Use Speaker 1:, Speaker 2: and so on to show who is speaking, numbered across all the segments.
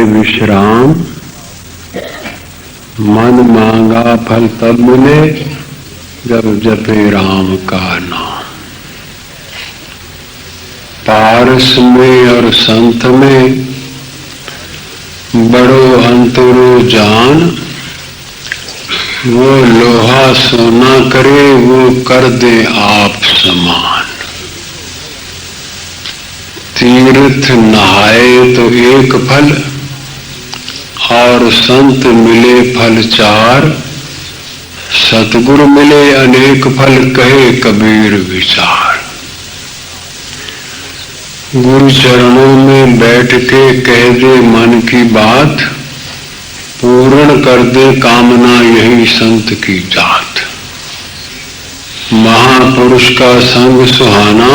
Speaker 1: विश्राम, मन मांगा फल तब मिले जब जपे राम का नाम। पारस में और संत में बड़ो अंतरो जान, वो लोहा सोना करे वो कर दे आप समान। तीर्थ नहाए तो एक फल और संत मिले फल चार, सतगुरु मिले अनेक फल कहे कबीर विचार। गुरु चरणों में बैठ के कह दे मन की बात, पूर्ण कर दे कामना यही संत की जात। महापुरुष का संग सुहाना,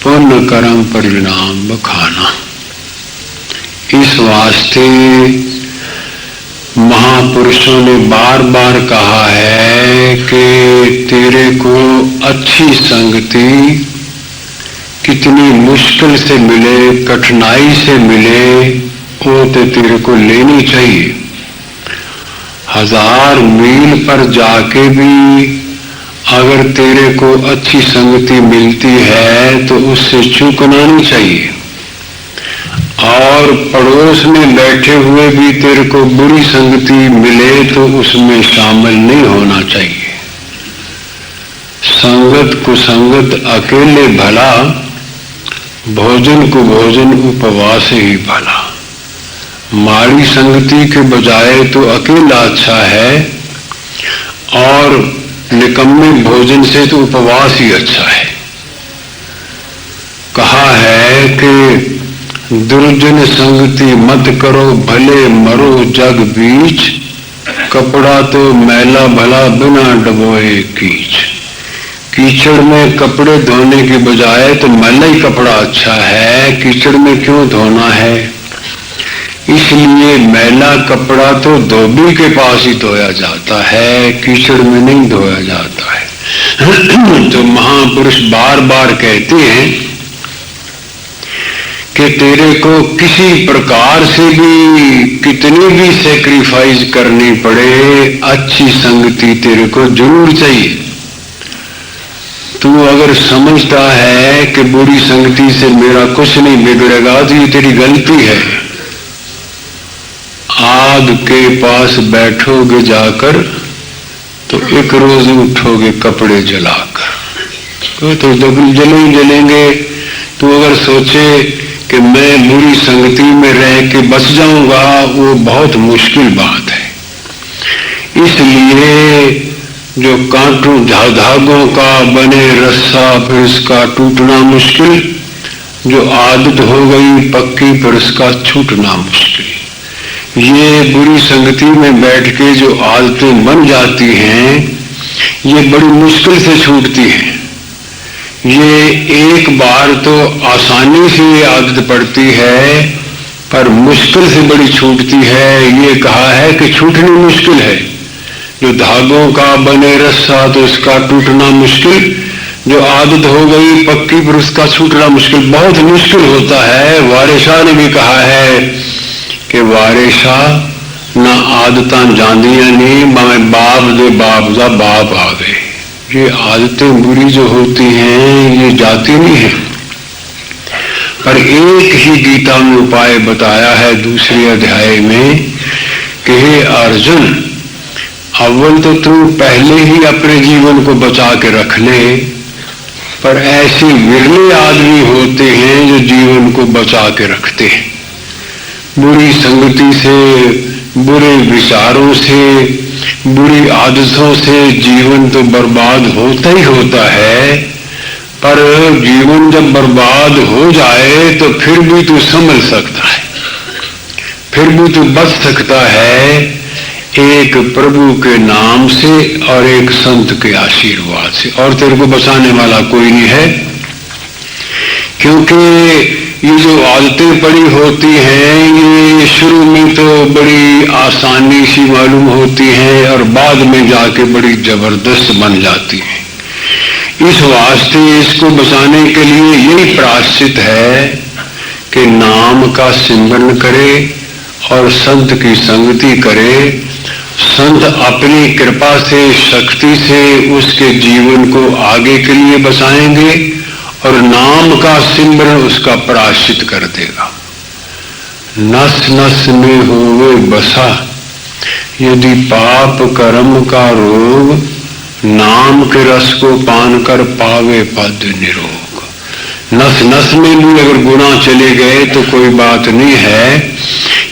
Speaker 1: पुण्य कर्म परिणाम बखाना। इस वास्ते महापुरुषों ने बार बार कहा है कि तेरे को अच्छी संगति कितनी मुश्किल से मिले, कठिनाई से मिले, वो तो तेरे को लेनी चाहिए। 1000 मील पर जाके भी अगर तेरे को अच्छी संगति मिलती है तो उससे चूकना नहीं चाहिए, और पड़ोस में बैठे हुए भी तेरे को बुरी संगति मिले तो उसमें शामिल नहीं होना चाहिए। संगत कुसंगत अकेले भला, भोजन को भोजन उपवास ही भला। माड़ी संगति के बजाय तो अकेला अच्छा है, और निकम्मे भोजन से तो उपवास ही अच्छा है। कहा है कि दुर्जन संगति मत करो भले मरो जग बीच, कपड़ा तो मैला भला बिना डबोए कीच। कीचड़ में कपड़े धोने के बजाय तो मैला ही कपड़ा अच्छा है, कीचड़ में क्यों धोना है। इसलिए मैला कपड़ा तो धोबी के पास ही धोया जाता है, कीचड़ में नहीं धोया जाता है। तो महापुरुष बार बार कहते हैं कि तेरे को किसी प्रकार से भी कितनी भी सैक्रिफाइस करनी पड़े, अच्छी संगति तेरे को जरूर चाहिए। तू अगर समझता है कि बुरी संगति से मेरा कुछ नहीं बिगड़ेगा तो ये तेरी गलती है। आग के पास बैठोगे जाकर तो एक रोज उठोगे कपड़े जलाकर, तो जलेंगे। तू अगर सोचे कि मैं बुरी संगति में रह के बच जाऊंगा, वो बहुत मुश्किल बात है। इसलिए जो कांटों धागों का बने रस्सा फिर उसका टूटना मुश्किल, जो आदत हो गई पक्की फिर उसका छूटना मुश्किल। ये बुरी संगति में बैठ के जो आदतें बन जाती हैं, ये बड़ी मुश्किल से छूटती हैं। ये एक बार तो आसानी से ये आदत पड़ती है, पर मुश्किल से बड़ी छूटती है। ये कहा है कि छूटनी मुश्किल है। जो धागों का बने रस्सा तो उसका टूटना मुश्किल, जो आदत हो गई पक्की पर उसका छूटना मुश्किल, बहुत मुश्किल होता है। वारिस शाह ने भी कहा है कि वारिस शाह ना आदतां जांदियां नहीं, मैं बाप दे बाप दा बाप आ गए। ये आदतें बुरी जो होती हैं ये जाती नहीं है। पर एक ही गीता में उपाय बताया है दूसरे अध्याय में कि हे अर्जुन, अव्वल तो तू पहले ही अपने जीवन को बचा के रख ले, पर ऐसे विरले आदमी होते हैं जो जीवन को बचा के रखते हैं। बुरी संगति से, बुरे विचारों से, बुरी आदतों से जीवन तो बर्बाद होता ही होता है। पर जीवन जब बर्बाद हो जाए तो फिर भी तू संभल सकता है, फिर भी तू बच सकता है, एक प्रभु के नाम से और एक संत के आशीर्वाद से, और तेरे को बचाने वाला कोई नहीं है। क्योंकि ये जो आदतें पड़ी होती हैं ये शुरू में तो बड़ी आसानी सी मालूम होती हैं और बाद में जाके बड़ी जबरदस्त बन जाती हैं। इस वास्ते इसको बचाने के लिए यही प्रायश्चित है कि नाम का सिमरन करे, और संत की संगति करे, संत अपनी कृपा से, शक्ति से उसके जीवन को आगे के लिए बसाएंगे और नाम का सिमरन उसका प्रायश्चित कर देगा। नस नस में होवे बसा, यदि पाप कर्म का रोग, नाम के रस को पान कर पावे पद निरोग। नस नस में भी अगर गुनाह चले गए तो कोई बात नहीं है,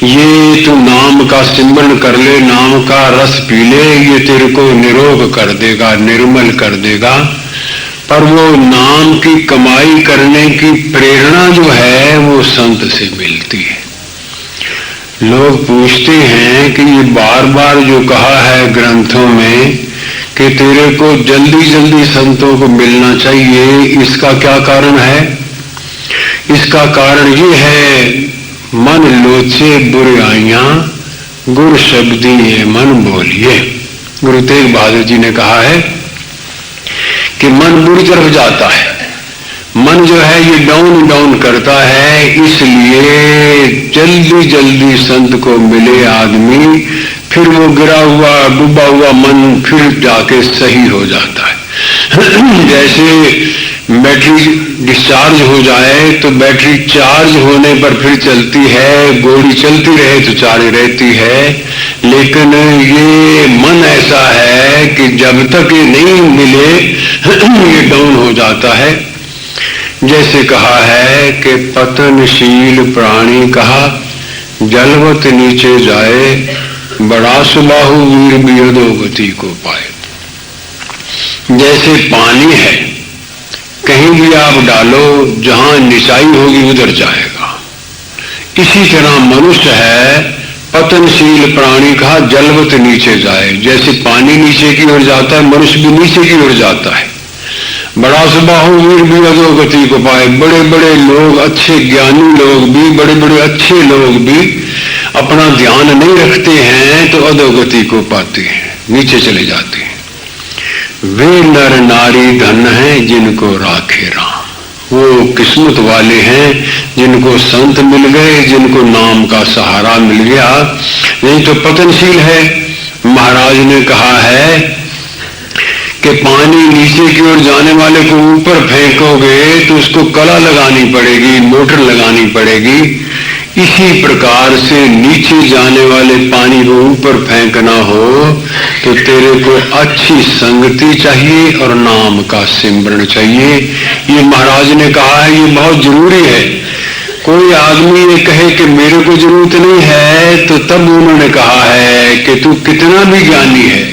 Speaker 1: ये तू नाम का सिमरन कर ले, नाम का रस पी ले, ये तेरे को निरोग कर देगा, निर्मल कर देगा। पर वो नाम की कमाई करने की प्रेरणा जो है वो संत से मिलती है। लोग पूछते हैं कि ये बार बार जो कहा है ग्रंथों में कि तेरे को जल्दी जल्दी संतों को मिलना चाहिए, इसका क्या कारण है? इसका कारण ये है, मन लोचे बुराइयां, गुरु शब्दी ये मन बोलिए। गुरु तेग बहादुर जी ने कहा है कि मन बुरी तरफ जाता है, मन जो है ये डाउन डाउन करता है, इसलिए जल्दी जल्दी संत को मिले आदमी, फिर वो गिरा हुआ डूबा हुआ मन फिर जाके सही हो जाता है। जैसे बैटरी डिस्चार्ज हो जाए तो बैटरी चार्ज होने पर फिर चलती है, गोली चलती रहे तो चार्ज रहती है, लेकिन ये मन ऐसा है कि जब तक ये नहीं मिले ये डाउन हो जाता है। जैसे कहा है कि पतनशील प्राणी कहा, जलवत नीचे जाए, बड़ा सुबाहु वीर भी अधोगति को पाए। जैसे पानी है, कहीं भी आप डालो, जहां निचाई होगी उधर जाएगा। इसी तरह मनुष्य है, पतनशील प्राणी कहा, जलवत नीचे जाए। जैसे पानी नीचे की ओर जाता है, मनुष्य भी नीचे की ओर जाता है। बड़ा सुबाहु वीर भी अधोगति को पाए। बड़े बड़े लोग, अच्छे ज्ञानी लोग भी, बड़े बड़े अच्छे लोग भी अपना ध्यान नहीं रखते हैं तो अधोगति को पाते हैं, नीचे चले जाते हैं। वे नर नारी धन हैं जिनको राखे राम, वो किस्मत वाले हैं जिनको संत मिल गए, जिनको नाम का सहारा मिल गया। नहीं तो पतनशील है। महाराज ने कहा है कि पानी नीचे की ओर जाने वाले को ऊपर फेंकोगे तो उसको कला लगानी पड़ेगी, मोटर लगानी पड़ेगी। इसी प्रकार से नीचे जाने वाले पानी को ऊपर फेंकना हो तो तेरे को अच्छी संगति चाहिए और नाम का सिमरन चाहिए। ये महाराज ने कहा है, ये बहुत जरूरी है। कोई आदमी ये कहे कि मेरे को जरूरत नहीं है, तो तब उन्होंने कहा है कि तू कितना भी ज्ञानी है।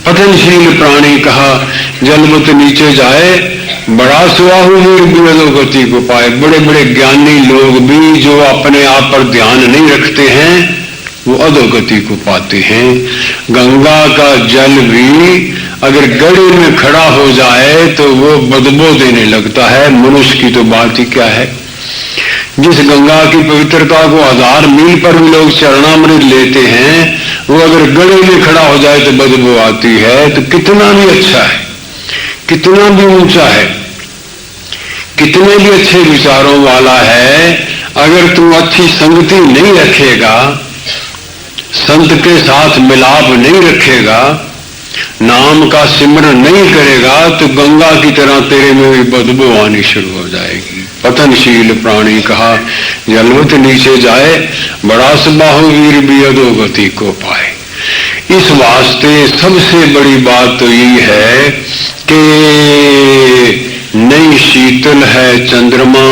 Speaker 1: पतनशील प्राणी कहा, जलवत नीचे जाए, बड़ा सुबाहु वीर भी अधोगति को पाए। बड़े बड़े ज्ञानी लोग भी जो अपने आप पर ध्यान नहीं रखते हैं वो अधोगति को पाते हैं। गंगा का जल भी अगर गड़े में खड़ा हो जाए तो वो बदबू देने लगता है, मनुष्य की तो बात ही क्या है। जिस गंगा की पवित्रता को 1000 मील पर भी लोग चरणामृत लेते हैं, वो अगर गड़े में खड़ा हो जाए तो बदबू आती है। तो कितना भी अच्छा है, कितना भी ऊंचा है, कितने भी अच्छे विचारों वाला है, अगर तू अच्छी संगति नहीं रखेगा, संत के साथ मिलाप नहीं रखेगा, नाम का सिमरन नहीं करेगा, तो गंगा की तरह तेरे में भी बदबू आनी शुरू हो जाएगी। पतनशील प्राणी कहा, जलवत नीचे जाए, बड़ा सुबाहु वीर भी अधोगति को पाए। इस वास्ते सबसे बड़ी बात तो ये है कि नहीं शीतल है चंद्रमा,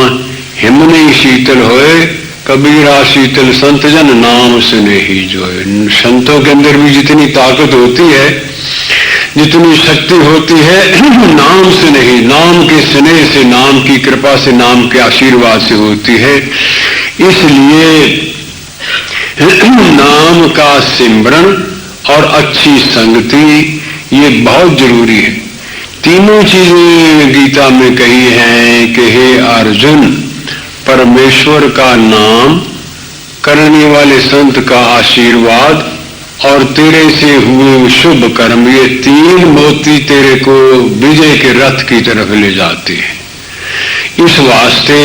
Speaker 1: हिम नहीं शीतल होए, कबीरा शीतल संत जन नाम सुने ही जोए। संतों के अंदर भी जितनी ताकत होती है, जितनी शक्ति होती है, नाम से नहीं, नाम के स्नेह से, नाम की कृपा से, नाम के आशीर्वाद से होती है। इसलिए नाम का सिमरन और अच्छी संगति ये बहुत जरूरी है। तीनों चीजें गीता में कही हैं कि हे अर्जुन, परमेश्वर का नाम, करने वाले संत का आशीर्वाद और तेरे से हुए शुभ कर्म, ये तीन मोती तेरे को विजय के रथ की तरफ ले जाते हैं। इस वास्ते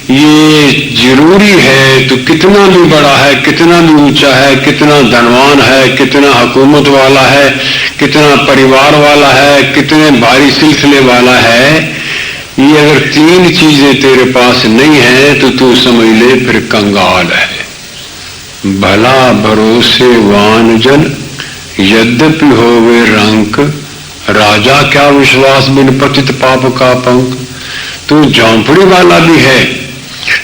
Speaker 1: ये जरूरी है, तो कितना भी बड़ा है, कितना भी ऊंचा है, कितना धनवान है, कितना हुकूमत वाला है, कितना परिवार वाला है, कितने भारी सिलसिले वाला है, ये अगर तीन चीजें तेरे पास नहीं है तो तू समझ ले फिर कंगाल है। भला भरोसेवान जन यद्यपि होवे रंक, राजा क्या विश्वास बिन पतित पाप का पंख। तू झोंपड़ी वाला भी है,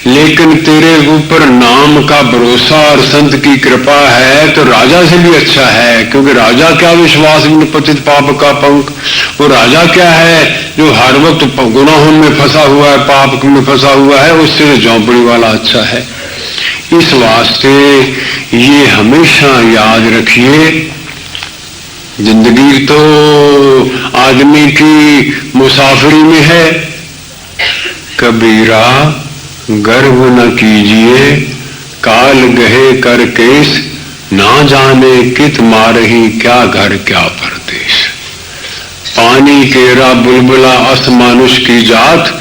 Speaker 1: लेकिन तेरे ऊपर नाम का भरोसा और संत की कृपा है तो राजा से भी अच्छा है, क्योंकि राजा क्या विश्वास बिन पतित पाप का पंख। वो राजा क्या है जो हर वक्त गुनाहों में फंसा हुआ है, पाप में फंसा हुआ है, उससे झोंपड़ी वाला अच्छा है। इस वास्ते ये हमेशा याद रखिए, जिंदगी तो आदमी की मुसाफिरी में है। कबीरा गर्व न कीजिए, काल गहे कर केस, ना जाने कित मारही क्या घर क्या परदेश। पानी केरा बुलबुला अस मानुष की जात,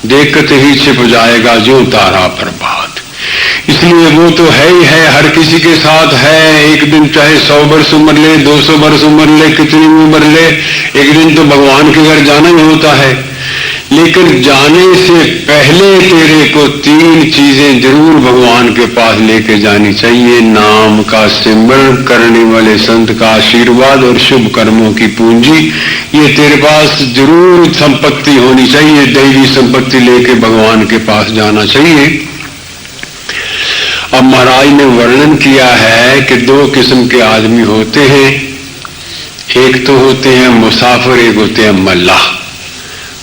Speaker 1: देखते ही छिप जाएगा जो तारा प्रभात। इसलिए वो तो है ही है, हर किसी के साथ है। एक दिन चाहे 100 वर्ष उम्र ले, 200 वर्ष उम्र ले, कितनी उम्र ले, एक दिन तो भगवान के घर जाना ही होता है। लेकिन जाने से पहले तेरे को तीन चीजें जरूर भगवान के पास लेके जानी चाहिए। नाम का सिमरण करने वाले संत का आशीर्वाद और शुभ कर्मों की पूंजी, ये तेरे पास जरूर संपत्ति होनी चाहिए। दैवी संपत्ति लेके भगवान के पास जाना चाहिए। अब महाराज ने वर्णन किया है कि दो किस्म के आदमी होते हैं, एक तो होते हैं मुसाफिर, एक होते हैं मल्लाह।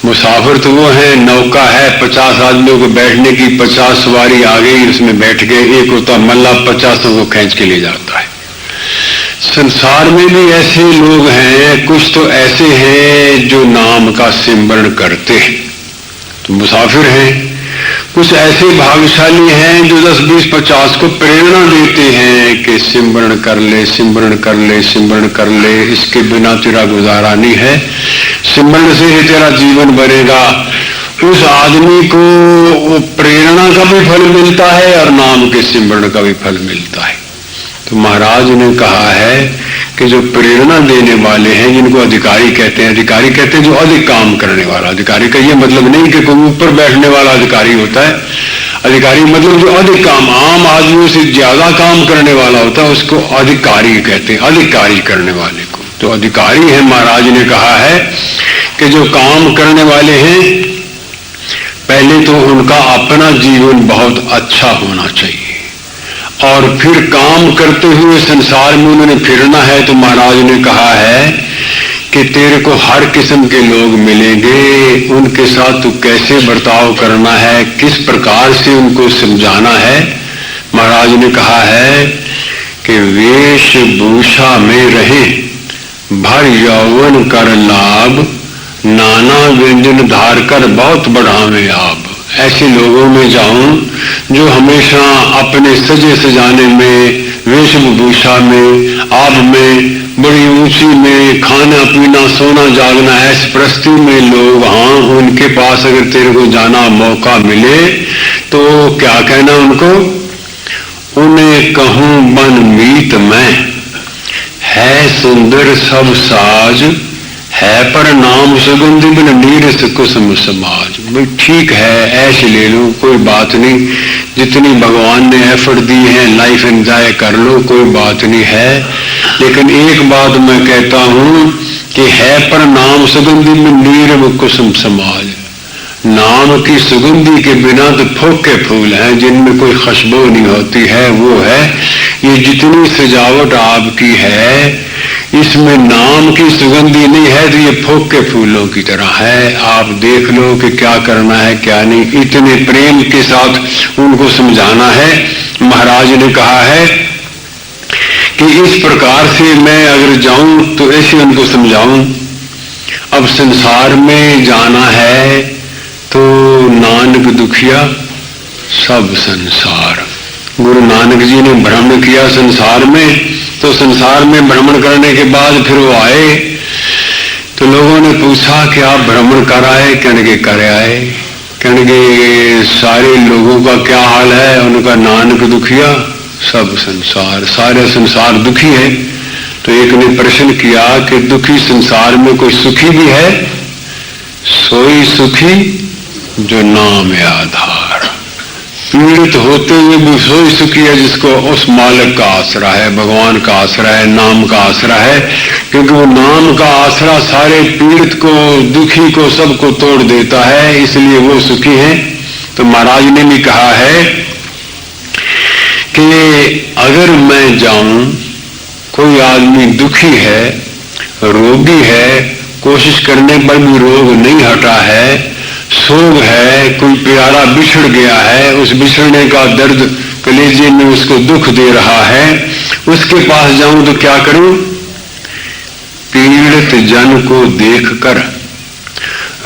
Speaker 1: मुसाफिर तो वो है, नौका है, 50 आदमियों को बैठने की, 50 सवारी आ गई, उसमें बैठ गए। एक होता मल्लाह, 50 को खींच के ले जाता है। संसार में भी ऐसे लोग हैं, कुछ तो ऐसे हैं जो नाम का सिमरण करते हैं, तो मुसाफिर हैं। कुछ ऐसे भाग्यशाली हैं जो 10, 20, 50 को प्रेरणा देते हैं कि सिमरण कर ले, सिमरण कर ले, सिमरण कर ले, इसके बिना तेरा गुजारा नहीं है, सिमरण से ही तेरा जीवन बनेगा। उस आदमी को वो प्रेरणा का भी फल मिलता है और नाम के सिमरण का भी फल मिलता है। तो महाराज ने कहा है कि जो प्रेरणा देने वाले हैं, जिनको अधिकारी कहते हैं, अधिकारी कहते हैं जो अधिक काम करने वाला। अधिकारी का ये मतलब नहीं कि कोई ऊपर बैठने वाला अधिकारी होता है। अधिकारी मतलब जो अधिक काम, आम आदमियों से ज्यादा काम करने वाला होता है, उसको अधिकारी कहते हैं, अधिकारी करने वाले को। तो अधिकारी है, महाराज ने कहा है कि जो काम करने वाले हैं, पहले तो उनका अपना जीवन बहुत अच्छा होना चाहिए और फिर काम करते हुए संसार में उन्होंने फिरना है। तो महाराज ने कहा है कि तेरे को हर किस्म के लोग मिलेंगे, उनके साथ तू कैसे बर्ताव करना है, किस प्रकार से उनको समझाना है। महाराज ने कहा है कि वेशभूषा में रहे, भर यौवन कर लाभ, नाना व्यंजन धार कर बहुत बढ़ावे आप। ऐसे लोगों में जाऊं जो हमेशा अपने सजे सजाने में, वेशभूषा में, आब में, बड़ी ऊंची में, खाना पीना सोना जागना, ऐसी प्रस्ती में लोग, हाँ उनके पास अगर तेरे को जाना मौका मिले तो क्या कहना उनको, उन्हें कहूं बन मीत में, है सुंदर सब साज, है पर नाम सुगंध बिन नीरस कुसुम समाज। भाई ठीक है, ऐसे ले लो, कोई बात नहीं, जितनी भगवान ने एफर्ट दी है लाइफ एंजॉय कर लो, कोई बात नहीं है। लेकिन एक बात मैं कहता हूं कि है पर नाम सुगंधि बिन नीरस कुसुम समाज। नाम की सुगंधि के बिना तो फोके फूल हैं जिनमें कोई खुशबू नहीं होती है, वो है ये जितनी सजावट आपकी है, इसमें नाम की सुगंधी नहीं है तो ये फोके फूलों की तरह है। आप देख लो कि क्या करना है क्या नहीं, इतने प्रेम के साथ उनको समझाना है। महाराज ने कहा है कि इस प्रकार से मैं अगर जाऊं तो ऐसे उनको समझाऊं। अब संसार में जाना है तो नानक दुखिया सब संसार। गुरु नानक जी ने भ्रमण किया संसार में, तो संसार में भ्रमण करने के बाद फिर वो आए तो लोगों ने पूछा कि आप भ्रमण कर आए, कहने के कर आए। कहेंगे सारे लोगों का क्या हाल है? उनका नानक दुखिया सब संसार, सारे संसार दुखी है। तो एक ने प्रश्न किया कि दुखी संसार में कोई सुखी भी है? सोई सुखी जो नाम है आधार। पीड़ित होते हुए भी सोई सुखी है जिसको उस मालिक का आसरा है, भगवान का आसरा है, नाम का आसरा है। क्योंकि वो नाम का आसरा सारे पीड़ित को, दुखी को, सबको तोड़ देता है, इसलिए वो सुखी है। तो महाराज ने भी कहा है कि अगर मैं जाऊं, कोई आदमी दुखी है, रोगी है, कोशिश करने पर भी रोग नहीं हटा है, सोग है, कोई प्यारा बिछड़ गया है, उस बिछड़ने का दर्द कलेजे में उसको दुख दे रहा है, उसके पास जाऊं तो क्या करूं? पीड़ित जन को देखकर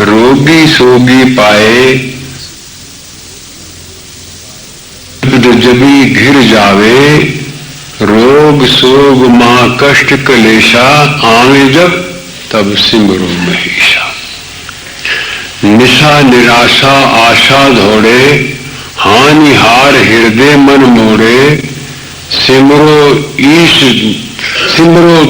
Speaker 1: रोगी सोगी पाए, जबी घिर जावे, रोग सोग मां कष्ट कलेशा, आवे जब तब सिमरो महेशा। निशा निराशा आशा धोड़े, हानि हार हृदय मन मोड़े, सिमरो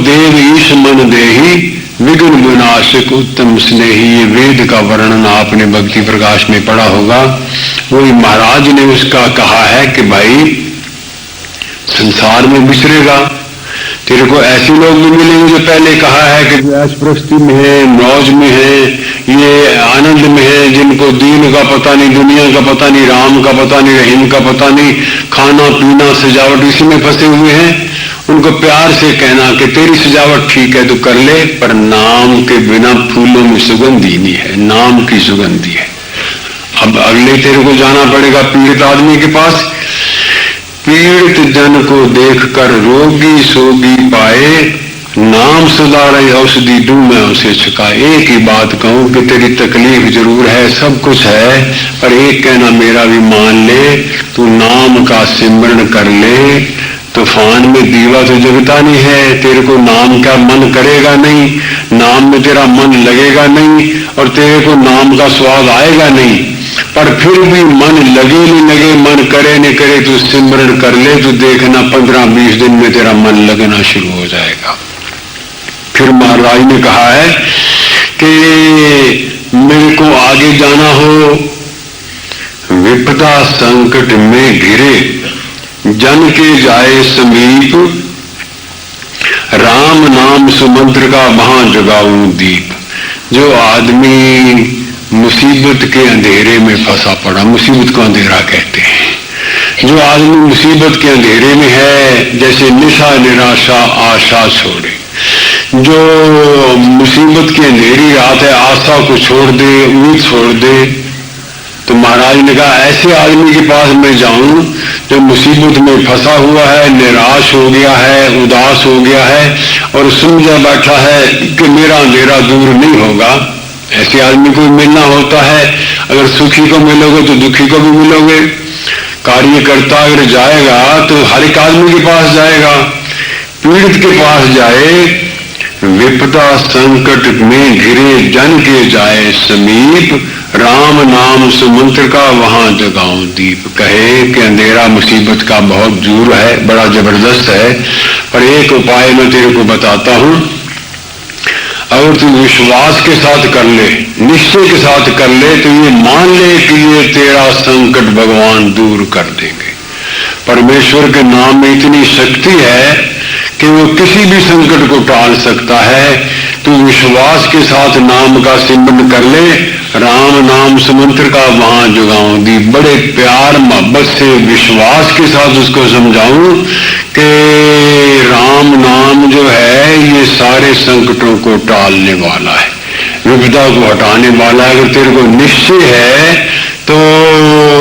Speaker 1: देव ईश मन देही, विघ्न विनाशक उत्तम स्नेही। ये वेद का वर्णन आपने भक्ति प्रकाश में पढ़ा होगा। वही महाराज ने उसका कहा है कि भाई संसार में बिछड़ेगा, तेरे को ऐसे लोग भी मिलेंगे जो पहले कहा है कि जो ऐशप्रस्ती में है, मौज में है, ये आनंद में है, जिनको दीन का पता नहीं, दुनिया का पता नहीं, राम का पता नहीं, रहीम का पता नहीं, खाना पीना सजावट इसी में फंसे हुए हैं। उनको प्यार से कहना कि तेरी सजावट ठीक है तो कर ले, पर नाम के बिना फूलों में सुगंध ही नहीं है, नाम की सुगंध ही है। अब अगले तेरे को जाना पड़ेगा पीड़ित आदमी के पास। पीड़ित जन को देखकर रोगी सोगी पाए, नाम सुधारे औषधि दूं मैं उसे छुकाए। एक ही बात कहूं कि तेरी तकलीफ जरूर है, सब कुछ है, पर एक कहना मेरा भी मान ले, तू नाम का सिमरण कर ले। तूफान में दीवा तो जगता नहीं है, तेरे को नाम का मन करेगा नहीं, नाम में तेरा मन लगेगा नहीं, और तेरे को नाम का स्वाद आएगा नहीं, पर फिर भी मन लगे नहीं लगे, मन करे नहीं करे, तू सिमरण कर ले, तो देखना 15-20 दिन में तेरा मन लगना शुरू हो जाएगा। फिर महाराज ने कहा है कि मेरे को आगे जाना हो, विपदा संकट में घिरे, जन के जाए समीप, राम नाम सुमंत्र का वहां जगाऊं दीप। जो आदमी मुसीबत के अंधेरे में फंसा पड़ा, मुसीबत को अंधेरा कहते हैं, जो आदमी मुसीबत के अंधेरे में है, जैसे निशा निराशा आशा छोड़े, जो मुसीबत की अंधेरी रात है, आशा को छोड़ दे, उम्मीद छोड़ दे, तो महाराज ने कहा ऐसे आदमी के पास मैं जाऊं जो मुसीबत में फंसा हुआ है, निराश हो गया है, उदास हो गया है, और समझा बैठा है कि मेरा अंधेरा दूर नहीं होगा। ऐसे आदमी को मिलना होता है। अगर सुखी को मिलोगे तो दुखी को भी मिलोगे। कार्यकर्ता अगर जाएगा तो हर एक आदमी के पास जाएगा, पीड़ित के पास जाए। विपदा संकट में घिरे जन के जाए समीप, राम नाम सुमंत्र का वहां जगाऊं दीप। कहे कि अंधेरा मुसीबत का बहुत दूर है, बड़ा जबरदस्त है, पर एक उपाय मैं तेरे को बताता हूं। अगर तू विश्वास के साथ कर ले, निश्चय के साथ कर ले, तो ये मान ले कि ये तेरा संकट भगवान दूर कर देंगे। परमेश्वर के नाम में इतनी शक्ति है कि वो किसी भी संकट को टाल सकता है। तू विश्वास के साथ नाम का सिमरन कर ले, राम नाम सुमंत्र का वहां जगाऊं दी। बड़े प्यार मोहब्बत से विश्वास के साथ उसको समझाऊं कि राम नाम जो है ये सारे संकटों को टालने वाला है, विपदा को हटाने वाला है। अगर तेरे को निश्चय है तो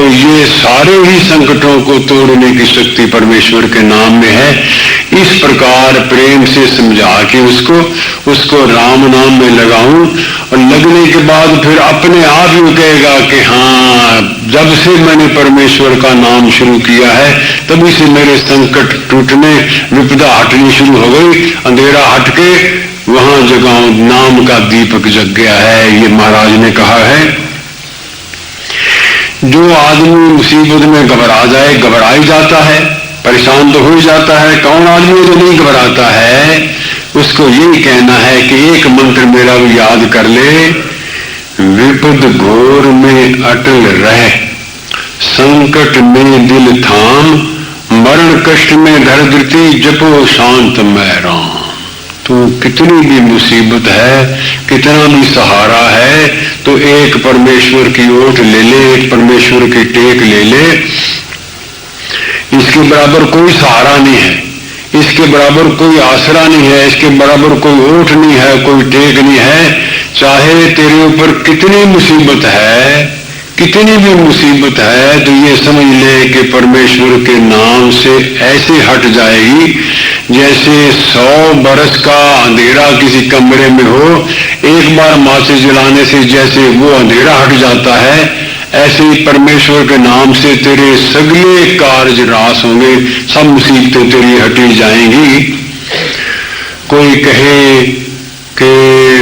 Speaker 1: ये सारे ही संकटों को तोड़ने की शक्ति परमेश्वर के नाम में है। इस प्रकार प्रेम से समझा के उसको राम नाम में लगाऊं, और लगने के बाद फिर अपने आप ही कहेगा कि हाँ, जब से मैंने परमेश्वर का नाम शुरू किया है तभी से मेरे संकट टूटने, विपदा हटनी शुरू हो गई, अंधेरा हट के वहां जगाऊं, नाम का दीपक जग गया है। ये महाराज ने कहा है। जो आदमी मुसीबत में घबरा जाए, घबरा ही जाता है, परेशान तो हो ही जाता है। कौन आदमी जो नहीं घबराता है, उसको यही कहना है कि एक मंत्र मेरा भी याद कर ले, विपद घोर में अटल रह, संकट में दिल थाम, मरण कष्ट में धर धृति, जपो शांत मैं राम। तो कितनी भी मुसीबत है, कितना भी सहारा है, तो एक परमेश्वर की ओट ले ले, एक परमेश्वर की टेक ले ले। इसके बराबर कोई सहारा नहीं है, इसके बराबर कोई आसरा नहीं है, इसके बराबर कोई ओठ नहीं है, कोई टेक नहीं है। चाहे तेरे ऊपर कितनी मुसीबत है, कितनी भी मुसीबत है, तो ये समझ ले कि परमेश्वर के नाम से ऐसे हट जाएगी जैसे 100 बरस का अंधेरा किसी कमरे में हो, एक बार माचिस जलाने से जैसे वो अंधेरा हट जाता है, ऐसे ही परमेश्वर के नाम से तेरे सगले कार्य रास होंगे, सब मुसीबतें तेरी हटी जाएंगी। कोई कहे कि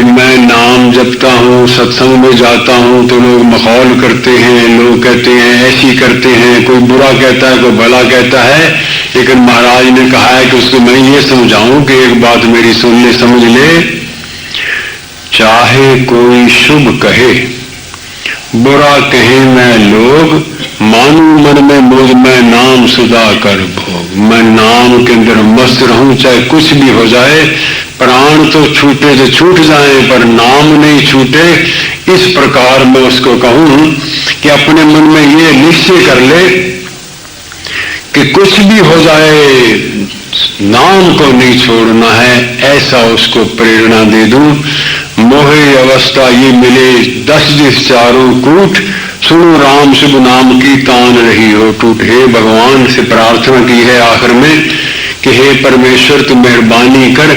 Speaker 1: मैं नाम जपता हूँ, सत्संग में जाता हूँ, तो लोग मखौल करते हैं, लोग कहते हैं ऐसी करते हैं, कोई बुरा कहता है, कोई भला कहता है। लेकिन महाराज ने कहा है कि उसको मैं ये समझाऊं कि एक बात मेरी सुन ले, समझ ले, चाहे कोई शुभ कहे, बुरा कहे मैं लोग, मानू मन में मुझ में नाम सुधा कर भोग। मैं नाम के अंदर मस्त रहूं, चाहे कुछ भी हो जाए, प्राण तो छूटे तो छूट जाए पर नाम नहीं छूटे। इस प्रकार मैं उसको कहूं कि अपने मन में ये निश्चय कर ले कि कुछ भी हो जाए नाम को नहीं छोड़ना है, ऐसा उसको प्रेरणा दे दूं। मोहे अवस्था ये मिले 10 दिस चारों कूट, सुनो राम शुभ नाम की तान रही हो टूट। हे भगवान से प्रार्थना की है आखिर में कि हे परमेश्वर तू मेहरबानी कर,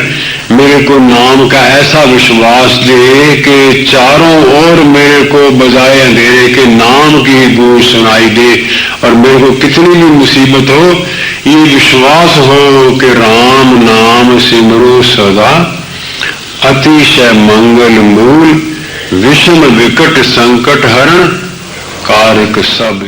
Speaker 1: मेरे को नाम का ऐसा विश्वास दे कि चारों ओर मेरे को बजाय अंधेरे के नाम की गूंज सुनाई दे, और मेरे को कितनी भी मुसीबत हो ये विश्वास हो कि राम नाम सिमरो सदा, अतिशय मंगल मूल, विषम विकट संकट हरण, कारक सब।